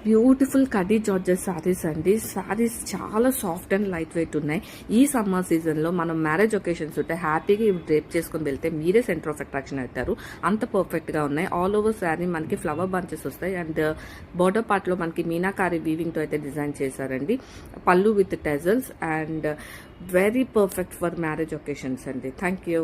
Beautiful khadi georgette saris అండి. శారీస్ చాలా soft and light weight ఉన్నాయి. ఈ సమ్మర్ సీజన్లో మనం మ్యారేజ్ ఒకేషన్స్ ఉంటే హ్యాపీగా ఇవి డ్రేప్ చేసుకుని వెళ్తే మీరే సెంటర్ ఆఫ్ అట్రాక్షన్ అవుతారు. అంత పర్ఫెక్ట్గా ఉన్నాయి. ఆల్ ఓవర్ శారీ మనకి ఫ్లవర్ బంచెస్ వస్తాయి అండ్ బోర్డర్ పార్ట్లో మనకి మీనాకారి వీవింగ్తో అయితే డిజైన్ చేశారండి. పళ్ళు with tassels and very perfect for marriage occasions అండి. Thank you.